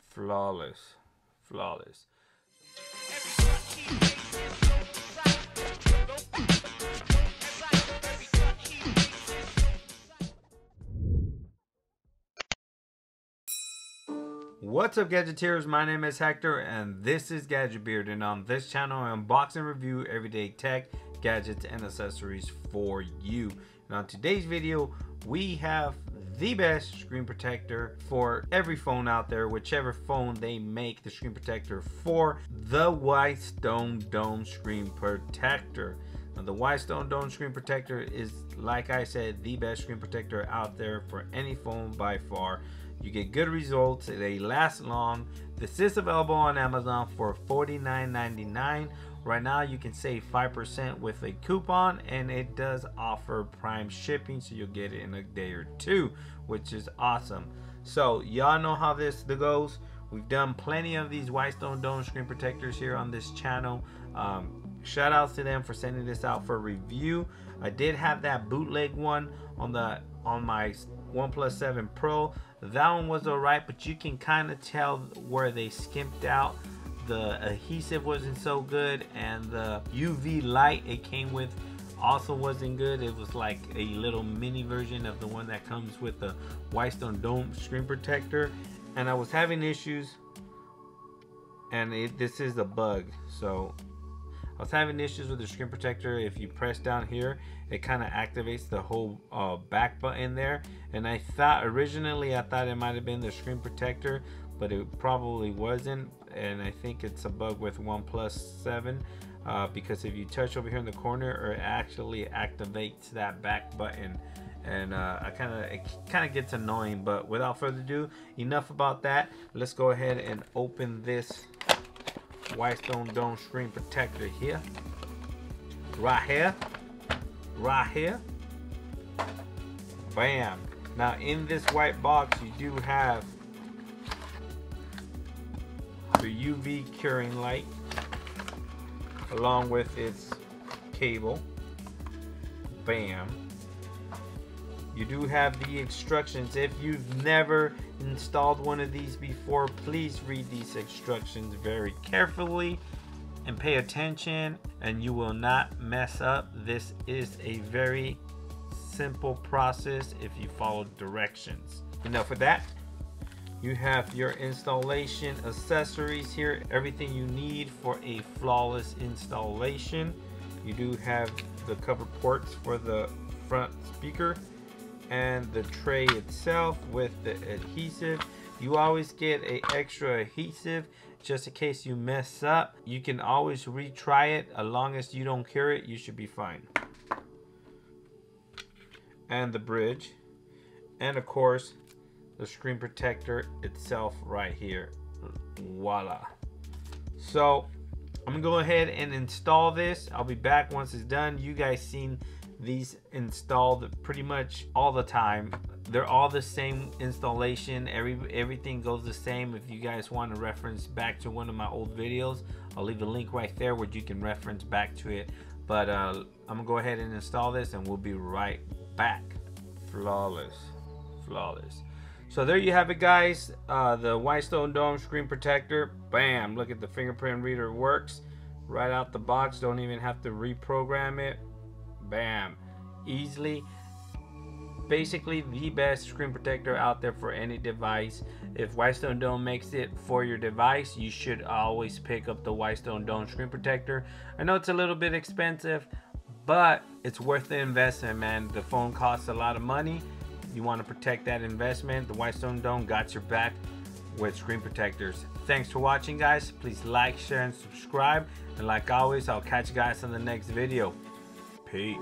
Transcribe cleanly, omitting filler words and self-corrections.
Flawless. Flawless. What's up, Gadgeteers? My name is Hector and this is Gadget Beard, and on this channel I unbox and review everyday tech, gadgets, and accessories for you. And on today's video we have the best screen protector for every phone out there, whichever phone they make the screen protector for, the Whitestone Dome Screen Protector. Now, the Whitestone Dome Screen Protector is, like I said, the best screen protector out there for any phone by far. You get good results, they last long. This is available on Amazon for $49.99. Right now you can save 5% with a coupon, and it does offer prime shipping, so you'll get it in a day or two, which is awesome. So y'all know how this goes. We've done plenty of these Whitestone Dome screen protectors here on this channel. Shout outs to them for sending this out for review. I did have that bootleg one on my OnePlus 7 Pro. That one was alright, but you can kind of tell where they skimped out. The adhesive wasn't so good, and the UV light it came with also wasn't good. It was like a little mini version of the one that comes with the Whitestone Dome screen protector, and I was having issues, and this is a bug. So I was having issues with the screen protector. If you press down here, it kind of activates the whole back button there, and I thought originally it might have been the screen protector, but it probably wasn't. And I think it's a bug with OnePlus 7 because if you touch over here in the corner, it actually activates that back button, and it kind of gets annoying. But without further ado, enough about that. Let's go ahead and open this Whitestone Dome screen protector here. Right here. Bam. Now in this white box you do have the UV curing light along with its cable. Bam. You do have the instructions. If you've never installed one of these before, please read these instructions very carefully and pay attention, and you will not mess up. This is a very simple process if you follow directions. Enough with that. You have your installation accessories here, everything you need for a flawless installation. You do have the cover ports for the front speaker and the tray itself with the adhesive. You always get an extra adhesive just in case you mess up. You can always retry it. As long as you don't cure it, you should be fine. And the bridge, and of course the screen protector itself right here. Voila. So I'm gonna go ahead and install this. I'll be back once it's done. You guys seen these installed pretty much all the time. They're all the same installation. Everything goes the same. If you guys want to reference back to one of my old videos, I'll leave a link right there where you can reference back to it. But I'm gonna go ahead and install this, and we'll be right back. Flawless. So there you have it, guys. The Whitestone Dome screen protector. Bam. Look at the fingerprint reader, works right out the box. Don't even have to reprogram it. Bam. Easily. Basically the best screen protector out there for any device. If Whitestone Dome makes it for your device, you should always pick up the Whitestone Dome screen protector. I know it's a little bit expensive, but it's worth the investment, man. The phone costs a lot of money. You want to protect that investment. The Whitestone Dome got your back with screen protectors. Thanks for watching, guys. Please like, share, and subscribe. And like always, I'll catch you guys on the next video. Peace.